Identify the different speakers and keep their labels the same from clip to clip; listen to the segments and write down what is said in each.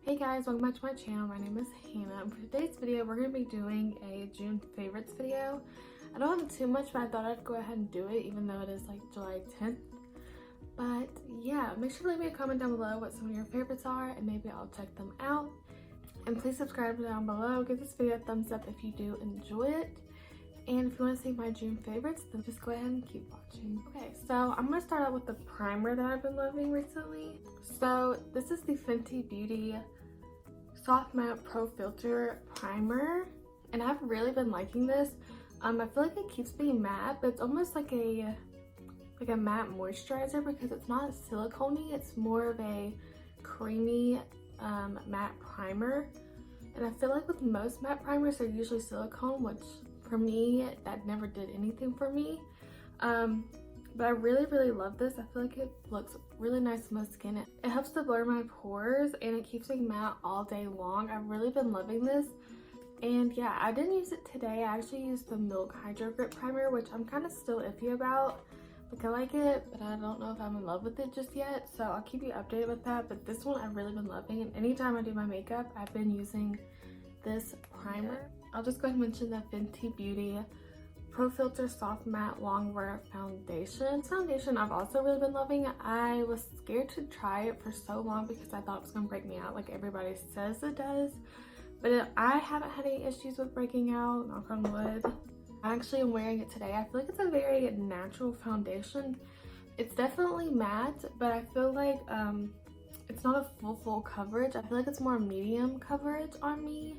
Speaker 1: Hey guys, welcome back to my channel. My name is Hannah, and for today's video we're going to be doing a June favorites video. I don't have too much, but I thought I'd go ahead and do it even though it is like July 10th. But yeah, make sure to leave me a comment down below what some of your favorites are and maybe I'll check them out. And please subscribe down below. Give this video a thumbs up if you do enjoy it. And if you want to see my June favorites, then just go ahead and keep watching. Okay, so I'm going to start out with the primer that I've been loving recently. So this is the Fenty Beauty Soft Matte Pro Filt'r Primer. And I've really been liking this. I feel like it keeps me matte, but it's almost like a matte moisturizer because it's not silicone-y. It's more of a creamy matte primer. And I feel like with most matte primers, they're usually silicone, which for me, that never did anything for me. But I really love this. I feel like it looks really nice on my skin. It helps to blur my pores and it keeps me matte all day long. I've really been loving this. And yeah, I didn't use it today. I actually used the Milk Hydro Grip Primer, which I'm kind of still iffy about. Like, I like it, but I don't know if I'm in love with it just yet. So I'll keep you updated with that. But this one I've really been loving. And anytime I do my makeup, I've been using this primer. I'll just go ahead and mention the Fenty Beauty Pro Filt'r Soft Matte Longwear Foundation. This foundation I've also really been loving. I was scared to try it for so long because I thought it was going to break me out like everybody says it does. But I haven't had any issues with breaking out, knock on wood. I actually am wearing it today. I feel like it's a very natural foundation. It's definitely matte, but I feel like it's not a full coverage. I feel like it's more medium coverage on me.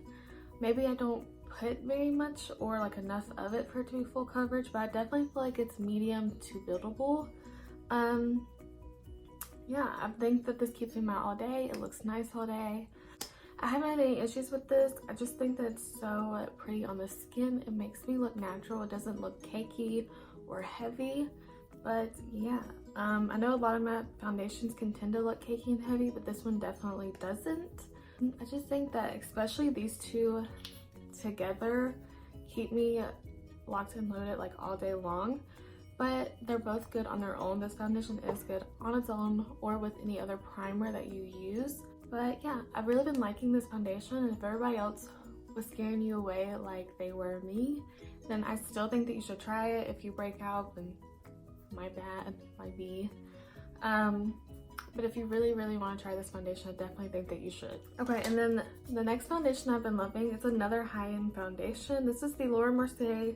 Speaker 1: Maybe I don't put very much or like enough of it for it to be full coverage, but I definitely feel like it's medium to buildable. Yeah, I think that this keeps me matte all day. It looks nice all day. I haven't had any issues with this. I just think that it's so pretty on the skin. It makes me look natural. It doesn't look cakey or heavy. But yeah, I know a lot of matte foundations can tend to look cakey and heavy, but this one definitely doesn't. I just think that especially these two together keep me locked and loaded like all day long. But they're both good on their own. This foundation is good on its own or with any other primer that you use. But yeah, I've really been liking this foundation, and if everybody else was scaring you away like they were me, then I still think that you should try it. If you break out, then my bad, might be. But if you really want to try this foundation, I definitely think that you should. Okay, and then the next foundation I've been loving is another high-end foundation. This is the Mercier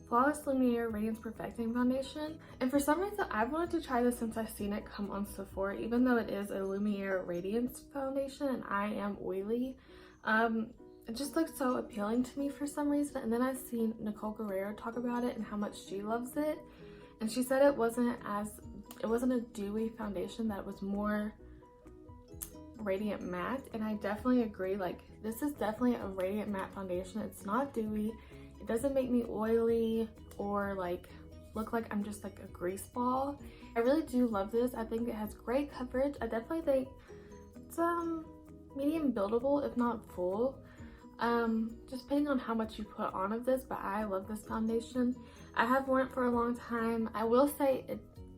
Speaker 1: Flawless Lumiere Radiance Perfecting Foundation. And for some reason, I've wanted to try this since I've seen it come on Sephora, even though it is a Lumiere Radiance foundation and I am oily. It just looks so appealing to me for some reason. And then I've seen Nicole Guerrero talk about it and how much she loves it. And she said it wasn't a dewy foundation, that it was more radiant matte. And I definitely agree. Like, this is definitely a radiant matte foundation. It's not dewy. It doesn't make me oily or like look like I'm just like a grease ball. I really do love this. I think it has great coverage. I definitely think it's medium buildable, if not full. Just depending on how much you put on of this, but I love this foundation. I have worn it for a long time. I will say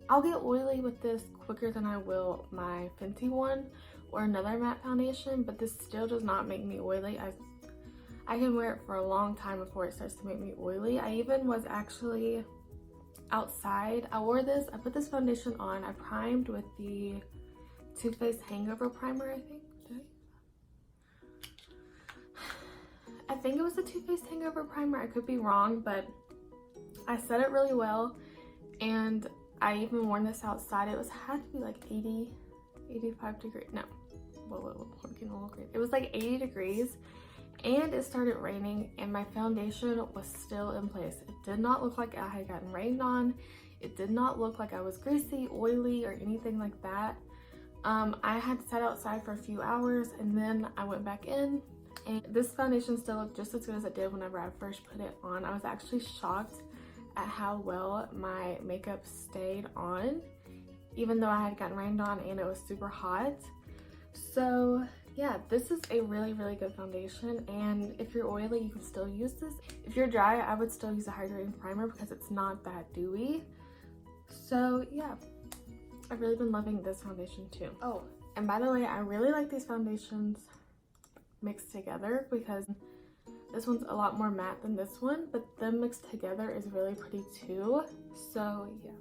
Speaker 1: I'll get oily with this quicker than I will my Fenty one or another matte foundation, but this still does not make me oily. I can wear it for a long time before it starts to make me oily. I even was actually outside. I wore this, I put this foundation on. I primed with the Too Faced Hangover Primer, I think. I think it was the Too Faced Hangover Primer. I could be wrong, but I set it really well. And I even worn this outside. It had to be like 85 degrees. No, whoa, looking a little crazy. It was like 80 degrees. And it started raining and my foundation was still in place. It did not look like I had gotten rained on. It did not look like I was greasy, oily, or anything like that. I had sat outside for a few hours and then I went back in, and this foundation still looked just as good as it did whenever I first put it on. I was actually shocked at how well my makeup stayed on, even though I had gotten rained on and it was super hot. So yeah, this is a really good foundation, and if you're oily, you can still use this. If you're dry, I would still use a hydrating primer because it's not that dewy. So yeah, I've really been loving this foundation too. Oh, and by the way, I really like these foundations mixed together, because this one's a lot more matte than this one, but them mixed together is really pretty too. So yeah.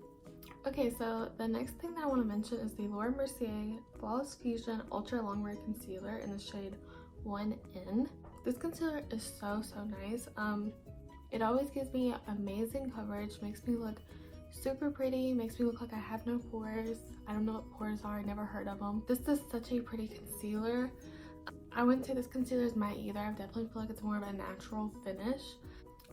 Speaker 1: Okay, so the next thing that I want to mention is the Mercier Flawless Fusion Ultra Longwear Concealer in the shade 1N. This concealer is so nice. It always gives me amazing coverage, makes me look super pretty, makes me look like I have no pores. I don't know what pores are, I never heard of them. This is such a pretty concealer. I wouldn't say this concealer is matte either. I definitely feel like it's more of a natural finish.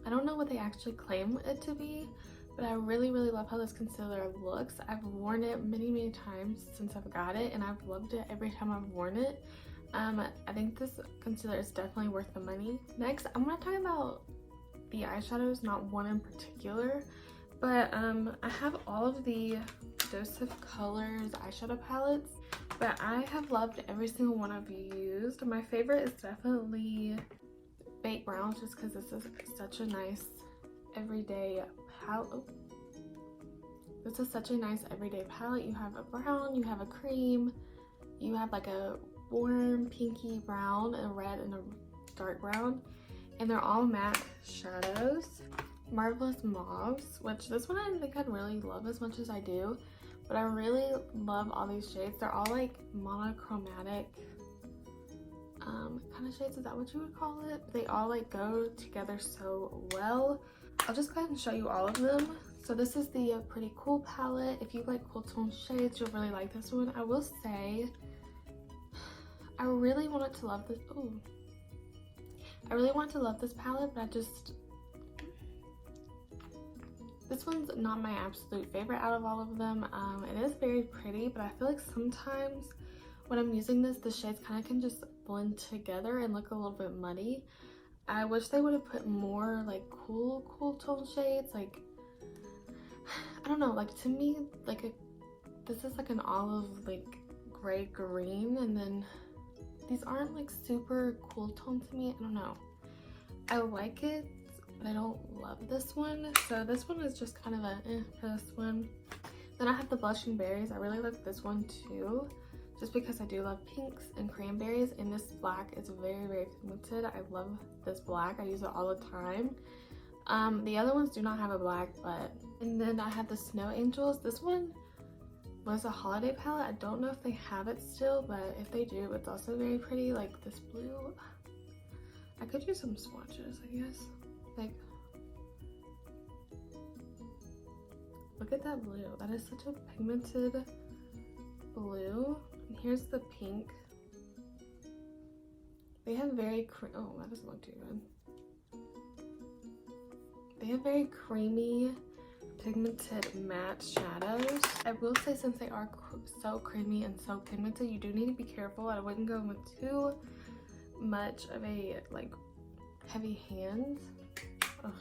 Speaker 1: I don't know what they actually claim it to be, but I really love how this concealer looks. I've worn it many times since I've got it, and I've loved it every time I've worn it. I think this concealer is definitely worth the money. Next, I'm going to talk about the eyeshadows, not one in particular, but I have all of the Joseph Colors eyeshadow palettes, but I have loved every single one I've used. My favorite is definitely Baked Browns, just because this is such a nice everyday palette. Oh. This is such a nice everyday palette. You have a brown, you have a cream, you have like a warm pinky brown, a red, and a dark brown, and they're all matte shadows. Marvelous Mauves, which this one I didn't think I'd really love as much as I do, but I really love all these shades. They're all like monochromatic kind of shades, is that what you would call it? They all like go together so well. I'll just go ahead and show you all of them. So this is the Pretty Cool palette. If you like cool tone shades, you'll really like this one. I will say, I really wanted to love this. Ooh. I really want to love this palette, but this one's not my absolute favorite out of all of them. It is very pretty, but I feel like sometimes when I'm using this, the shades kind of can just blend together and look a little bit muddy. I wish they would have put more like cool tone shades. Like, I don't know, like to me, like this is like an olive like gray green, and then these aren't like super cool tone to me. I don't know. I like it, but I don't love this one. So this one is just kind of a for this one. Then I have the Blushing Berries. I really like this one too, just because I do love pinks and cranberries, and this black is very pigmented. I love this black. I use it all the time. The other ones do not have a black, but... And then I have the Snow Angels. This one was a holiday palette. I don't know if they have it still, but if they do, it's also very pretty. Like this blue. I could use some swatches, I guess. Like, look at that blue. That is such a pigmented blue. And here's the pink. They have very oh, that doesn't look too good. They have very creamy, pigmented matte shadows. I will say, since they are so creamy and so pigmented, you do need to be careful. I wouldn't go with too much of a like heavy hand. Ugh.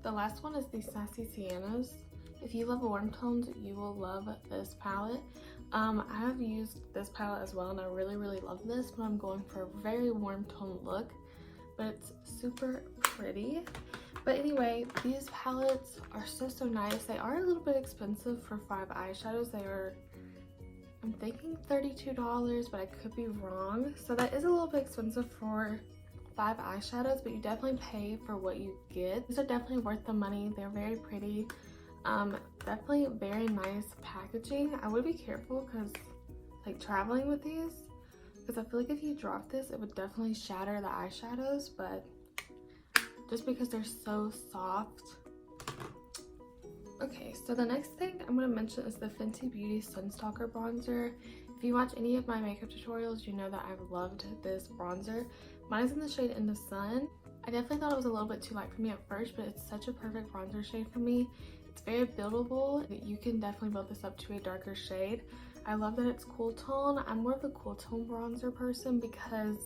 Speaker 1: The last one is the Sassy Siennas. If you love warm tones, you will love this palette. I have used this palette as well, and I really love this, but I'm going for a very warm tone look, but it's super pretty. But anyway, these palettes are so nice. They are a little bit expensive for 5 eyeshadows. They are, I'm thinking $32, but I could be wrong. So that is a little bit expensive for 5 eyeshadows, but you definitely pay for what you get. These are definitely worth the money. They're very pretty. Definitely very nice packaging. I would be careful because like traveling with these, because I feel like if you drop this, it would definitely shatter the eyeshadows, but just because they're so soft. Okay, so the next thing I'm going to mention is the Fenty Beauty Stalk'r bronzer. If you watch any of my makeup tutorials, you know that I've loved this bronzer. Mine is in the shade In the Sun. I definitely thought it was a little bit too light for me at first, but it's such a perfect bronzer shade for me. It's very buildable. You can definitely build this up to a darker shade. I love that it's cool tone. I'm more of a cool tone bronzer person because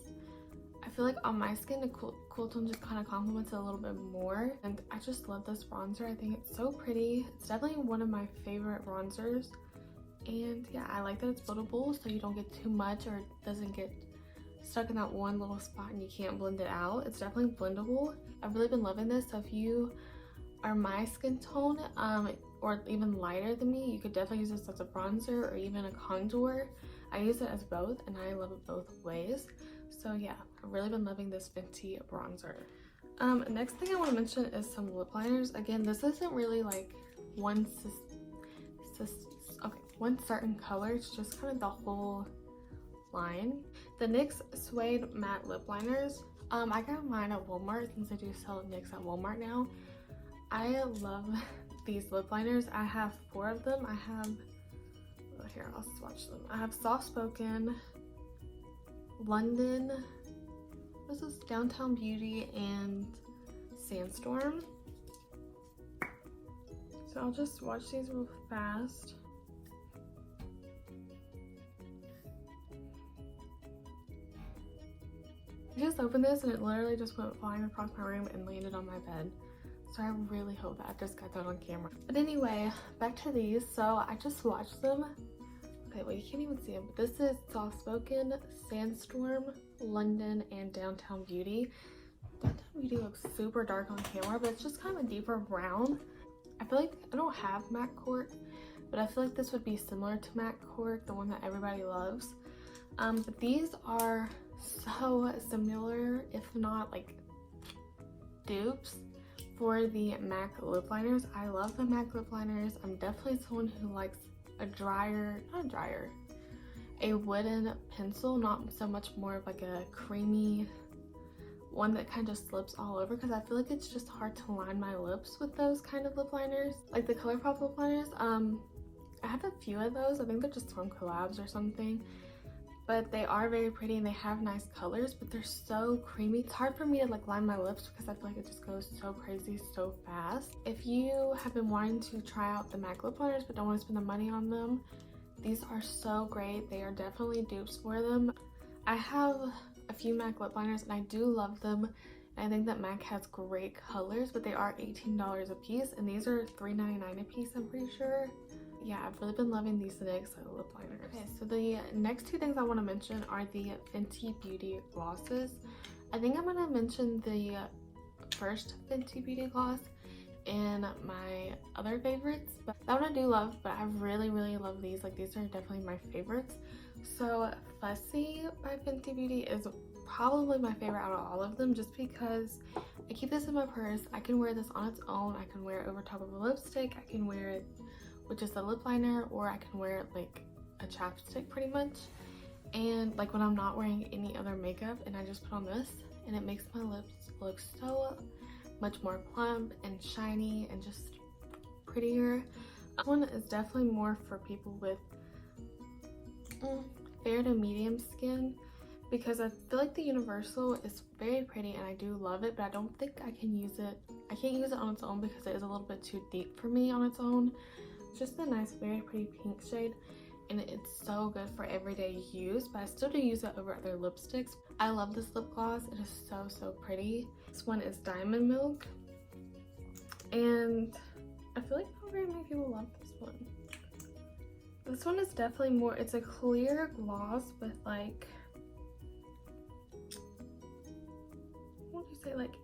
Speaker 1: I feel like on my skin, the cool tone just kind of complements it a little bit more. And I just love this bronzer. I think it's so pretty. It's definitely one of my favorite bronzers. And yeah, I like that it's buildable, so you don't get too much or it doesn't get stuck in that one little spot and you can't blend it out. It's definitely blendable. I've really been loving this. So if you are my skin tone, or even lighter than me, you could definitely use this as a bronzer or even a contour. I use it as both and I love it both ways. So yeah, I've really been loving this Fenty bronzer. Next thing I want to mention is some lip liners. Again, this isn't really like one certain color, it's just kind of the whole line. The NYX Suede matte lip liners, I got mine at Walmart since I do sell NYX at Walmart now. I love these lip liners. I have 4 of them. I have, oh, here, I'll swatch them. I have Soft Spoken, London, this is Downtown Beauty, and Sandstorm. So I'll just swatch these real fast. I just opened this and it literally just went flying across my room and landed on my bed. So I really hope that I just got that on camera. But anyway, back to these. So I just swatched them. Okay, well, you can't even see them, but this is Soft Spoken, Sandstorm, London, and Downtown Beauty. Downtown Beauty looks super dark on camera, but it's just kind of a deeper brown. I feel like I don't have MAC Cork, but I feel like this would be similar to MAC Cork, the one that everybody loves. But these are so similar, if not like dupes, for the MAC lip liners. I love the MAC lip liners. I'm definitely someone who likes a wooden pencil, not so much more of like a creamy one that kind of slips all over, because I feel like it's just hard to line my lips with those kind of lip liners, like the ColourPop lip liners. I have a few of those. I think they're just from collabs or something, but they are very pretty and they have nice colors, but they're so creamy. It's hard for me to like line my lips because I feel like it just goes so crazy so fast. If you have been wanting to try out the MAC lip liners but don't want to spend the money on them, these are so great. They are definitely dupes for them. I have a few MAC lip liners and I do love them. I think that MAC has great colors, but they are $18 a piece and these are $3.99 a piece, I'm pretty sure. Yeah, I've really been loving these NYX lip liners. Okay, so the next 2 things I want to mention are the Fenty Beauty glosses. I think I'm going to mention the first Fenty Beauty gloss and my other favorites, but that one I do love, but I really love these. Like, these are definitely my favorites. So Fussy by Fenty Beauty is probably my favorite out of all of them, just because I keep this in my purse. I can wear this on its own. I can wear it over top of a lipstick. I can wear it with just a lip liner, or I can wear it like a chapstick pretty much. And like when I'm not wearing any other makeup and I just put on this, and it makes my lips look so much more plump and shiny and just prettier. This one is definitely more for people with fair to medium skin, because I feel like the Universal is very pretty and I do love it, but I don't think I can use it. I can't use it on its own because it is a little bit too deep for me on its own. It's just a nice, very pretty pink shade, and it's so good for everyday use, but I still do use it over other lipsticks. I love this lip gloss. It is so pretty. This one is Diamond Milk, and I feel like not very many people love this one. This one is definitely more, it's a clear gloss with like, what do you say, like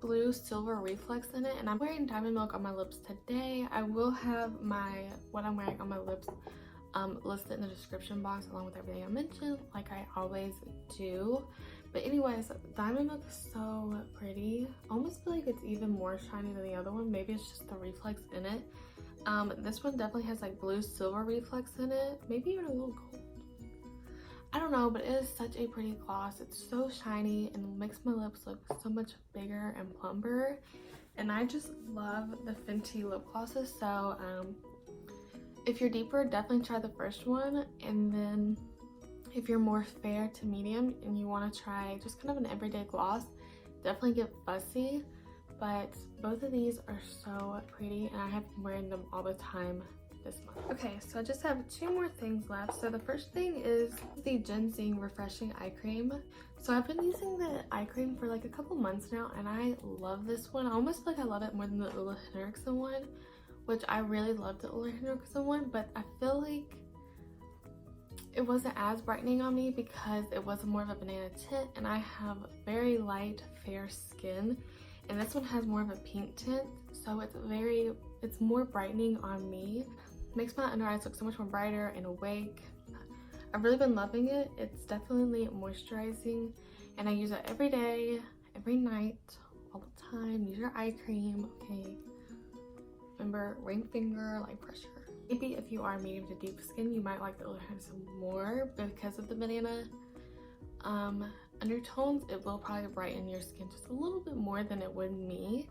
Speaker 1: blue silver reflex in it, and I'm wearing Diamond Milk on my lips today. I will have what I'm wearing on my lips listed in the description box along with everything I mentioned, like I always do. But anyways, Diamond Milk is so pretty. I almost feel like it's even more shiny than the other one. Maybe it's just the reflex in it. This one definitely has like blue silver reflex in it, maybe even a little gold. I don't know, but it is such a pretty gloss. It's so shiny and makes my lips look so much bigger and plumper. And I just love the Fenty lip glosses. So if you're deeper, definitely try the first one. And then if you're more fair to medium and you want to try just kind of an everyday gloss, definitely get Fussy. But both of these are so pretty and I have been wearing them all the time this month. Okay, so I just have 2 more things left. So the first thing is the GinZing Refreshing Eye Cream. So I've been using the eye cream for like a couple months now and I love this one. I almost feel like I love it more than the Ulla Henriksen one, which I really loved the Ulla Henriksen one, but I feel like it wasn't as brightening on me because it was more of a banana tint and I have very light fair skin, and this one has more of a pink tint, so it's more brightening on me. Makes my under eyes look so much more brighter and awake. I've really been loving it. It's definitely moisturizing, and I use it every day, every night, all the time. Use your eye cream, okay? Remember, ring finger, light pressure. Maybe if you are medium to deep skin, you might like the LipLiners more because of the banana undertones. It will probably brighten your skin just a little bit more than it would me,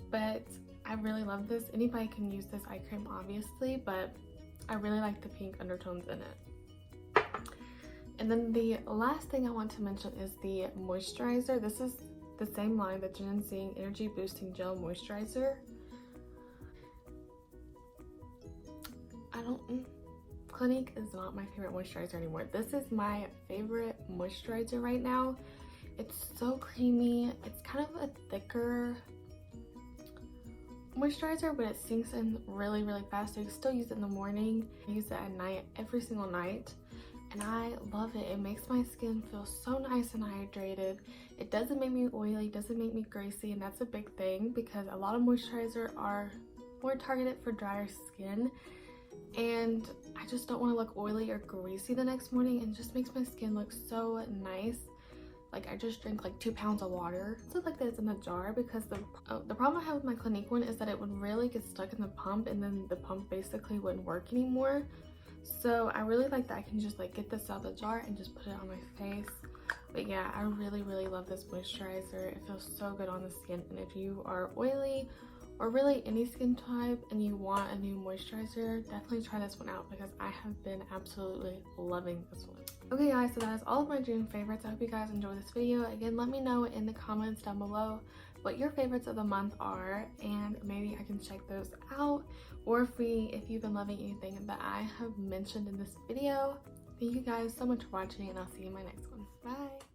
Speaker 1: but I really love this. Anybody can use this eye cream, obviously, but I really like the pink undertones in it. And then the last thing I want to mention is the moisturizer. This is the same line, the GinZing Energy Boosting Gel Moisturizer. Clinique is not my favorite moisturizer anymore. This is my favorite moisturizer right now. It's so creamy. It's kind of a thicker moisturizer, but it sinks in really, really fast. So you can still use it in the morning. I use it at night, every single night. And I love it. It makes my skin feel so nice and hydrated. It doesn't make me oily, doesn't make me greasy, and that's a big thing because a lot of moisturizer are more targeted for drier skin. And I just don't want to look oily or greasy the next morning, and it just makes my skin look so nice. Like I just drank like 2 pounds of water. It's like that it's in a jar because the problem I have with my Clinique one is that it would really get stuck in the pump, and then the pump basically wouldn't work anymore. So I really like that I can just like get this out of the jar and just put it on my face. But yeah, I really, really love this moisturizer. It feels so good on the skin, and if you are oily or really any skin type and you want a new moisturizer, definitely try this one out because I have been absolutely loving this one. Okay guys, so that is all of my June favorites. I hope you guys enjoyed this video. Again, let me know in the comments down below what your favorites of the month are, and maybe I can check those out. Or if you've been loving anything that I have mentioned in this video. Thank you guys so much for watching, and I'll see you in my next one. Bye!